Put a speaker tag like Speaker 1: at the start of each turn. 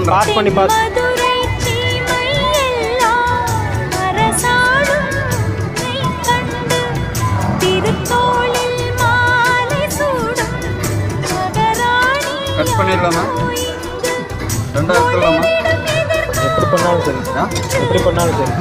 Speaker 1: Pass பண்ணி pass.
Speaker 2: Cut பண்ணிடலாமா? ரெண்டாவது எடுத்துடலாமா?
Speaker 1: எப்படி பண்ணாலும் சரி, எப்படி பண்ணாலும் சரி.